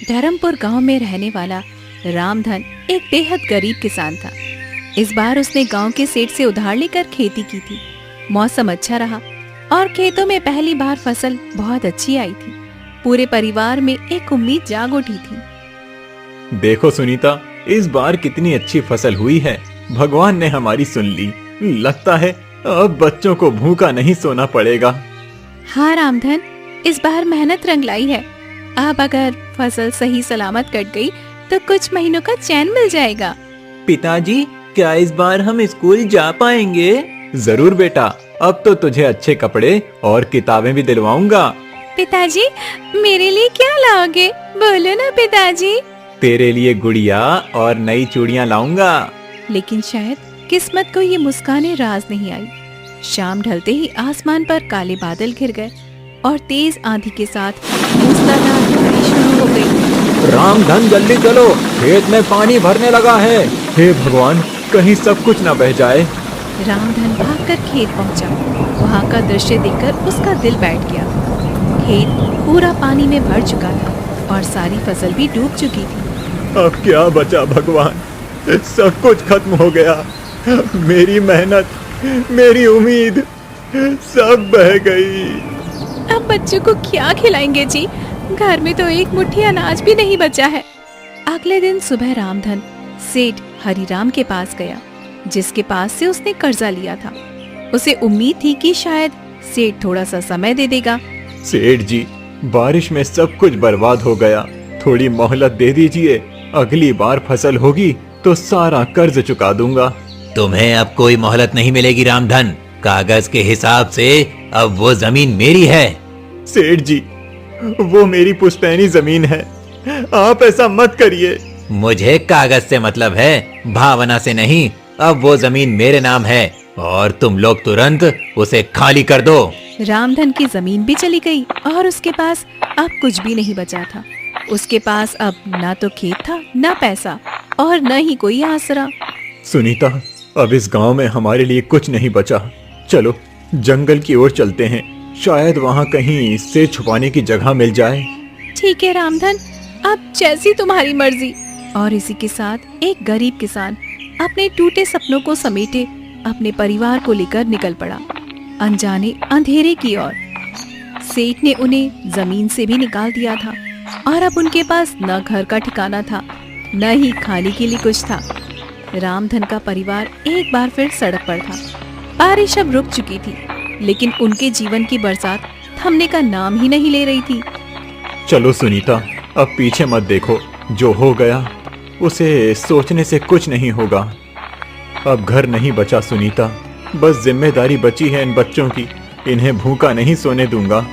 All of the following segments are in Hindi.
धर्मपुर गांव में रहने वाला रामधन एक बेहद गरीब किसान था। इस बार उसने गांव के सेठ से उधार लेकर खेती की थी। मौसम अच्छा रहा और खेतों में पहली बार फसल बहुत अच्छी आई थी। पूरे परिवार में एक उम्मीद जाग उठी थी। देखो सुनीता, इस बार कितनी अच्छी फसल हुई है। भगवान ने हमारी सुन ली। लगता है अब बच्चों को भूखा नहीं सोना पड़ेगा। हाँ रामधन, इस बार मेहनत रंग लाई है। अब अगर फसल सही सलामत कट गई तो कुछ महीनों का चैन मिल जाएगा। पिताजी, क्या इस बार हम स्कूल जा पाएंगे? जरूर बेटा, अब तो तुझे अच्छे कपड़े और किताबें भी दिलवाऊंगा। पिताजी, मेरे लिए क्या लाओगे? बोलो ना पिताजी। तेरे लिए गुड़िया और नई चूड़ियां लाऊंगा। लेकिन शायद किस्मत को ये मुस्काने राज नहीं आई। शाम ढलते ही आसमान पर काले बादल घिर गए और तेज आंधी के साथ मूसलाधार बारिश शुरू हो गई। रामधन, जल्दी चलो, खेत में पानी भरने लगा है। हे भगवान, कहीं सब कुछ न बह जाए। रामधन भागकर खेत पहुंचा। वहां का दृश्य देखकर उसका दिल बैठ गया। खेत पूरा पानी में भर चुका था और सारी फसल भी डूब चुकी थी। अब क्या बचा भगवान? सब कुछ खत्म हो गया। मेरी मेहनत, मेरी उम्मीद सब बह गई। अब बच्चों को क्या खिलाएंगे जी? घर में तो एक मुट्ठी अनाज भी नहीं बचा है। अगले दिन सुबह रामधन सेठ हरिराम के पास गया, जिसके पास से उसने कर्जा लिया था। उसे उम्मीद थी कि शायद सेठ थोड़ा सा समय दे देगा। सेठ जी, बारिश में सब कुछ बर्बाद हो गया। थोड़ी मोहलत दे दीजिए। अगली बार फसल होगी तो सारा कर्ज चुका दूंगा। तुम्हें अब कोई मोहलत नहीं मिलेगी रामधन। कागज के हिसाब से अब वो जमीन मेरी है। सेठ जी, वो मेरी पुश्तैनी जमीन है। आप ऐसा मत करिए। मुझे कागज से मतलब है, भावना से नहीं। अब वो जमीन मेरे नाम है और तुम लोग तुरंत उसे खाली कर दो। रामधन की जमीन भी चली गई और उसके पास अब कुछ भी नहीं बचा था। उसके पास अब ना तो खेत था, ना पैसा और न ही कोई आसरा। सुनीता, अब इस गांव में हमारे लिए कुछ नहीं बचा। चलो जंगल की ओर चलते हैं। शायद वहाँ कहीं इससे छुपाने की जगह मिल जाए। ठीक है रामधन, अब जैसी तुम्हारी मर्जी। और इसी के साथ एक गरीब किसान अपने टूटे सपनों को समेटे अपने परिवार को लेकर निकल पड़ा, अनजाने अंधेरे की ओर। सेठ ने उन्हें जमीन से भी निकाल दिया था और अब उनके पास न घर का ठिकाना था, न ही खाने के लिए कुछ था। रामधन का परिवार एक बार फिर सड़क पर था। बारिश अब रुक चुकी थी, लेकिन उनके जीवन की बरसात थमने का नाम ही नहीं ले रही थी। चलो सुनीता, अब पीछे मत देखो। जो हो गया उसे सोचने से कुछ नहीं होगा। अब घर नहीं बचा सुनीता, बस जिम्मेदारी बची है इन बच्चों की। इन्हें भूखा नहीं सोने दूंगा,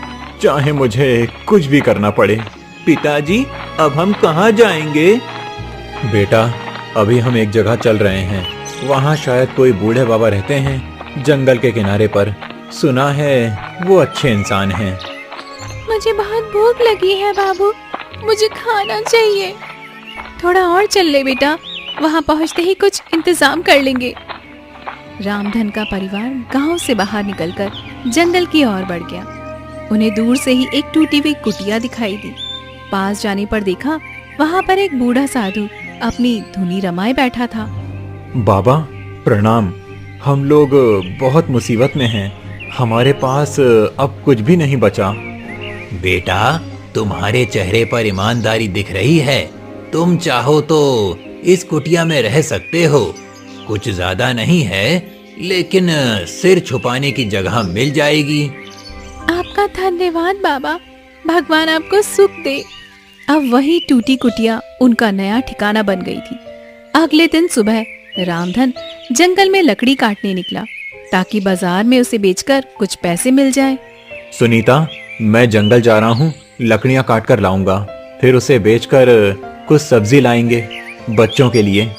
चाहे मुझे कुछ भी करना पड़े। पिताजी, अब हम कहाँ जाएंगे? बेटा, अभी हम एक जगह चल रहे हैं। वहाँ शायद कोई बूढ़े बाबा रहते हैं, जंगल के किनारे पर। सुना है वो अच्छे इंसान हैं। मुझे बहुत भूख लगी है बाबू, मुझे खाना चाहिए। थोड़ा और चल ले बेटा, वहाँ पहुँचते ही कुछ इंतजाम कर लेंगे। रामधन का परिवार गांव से बाहर निकलकर जंगल की ओर बढ़ गया। उन्हें दूर से ही एक टूटी हुई कुटिया दिखाई दी। पास जाने पर देखा वहाँ पर एक बूढ़ा साधु अपनी धुनी रमाए बैठा था। बाबा प्रणाम, हम लोग बहुत मुसीबत में हैं। हमारे पास अब कुछ भी नहीं बचा। बेटा, तुम्हारे चेहरे पर ईमानदारी दिख रही है। तुम चाहो तो इस कुटिया में रह सकते हो। कुछ ज्यादा नहीं है, लेकिन सिर छुपाने की जगह मिल जाएगी। आपका धन्यवाद बाबा, भगवान आपको सुख दे। अब वही टूटी कुटिया उनका नया ठिकाना बन गई थी। अगले दिन सुबह रामधन जंगल में लकड़ी काटने निकला, ताकि बाजार में उसे बेचकर कुछ पैसे मिल जाए। सुनीता, मैं जंगल जा रहा हूँ, लकड़ियाँ काट कर लाऊंगा। फिर उसे बेचकर कुछ सब्जी लाएंगे बच्चों के लिए।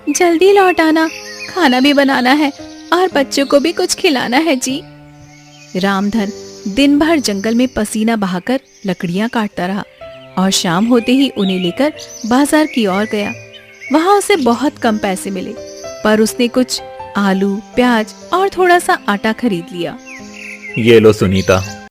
जल्दी लौट आना, खाना भी बनाना है और बच्चों को भी कुछ खिलाना है जी। रामधन दिन भर जंगल में पसीना बहाकर लकड़ियां काटता रहा और शाम होते ही उन्हें लेकर बाजार की ओर गया। वहां उसे बहुत कम पैसे मिले, पर उसने कुछ आलू, प्याज और थोड़ा सा आटा खरीद लिया। ये लो सुनीता,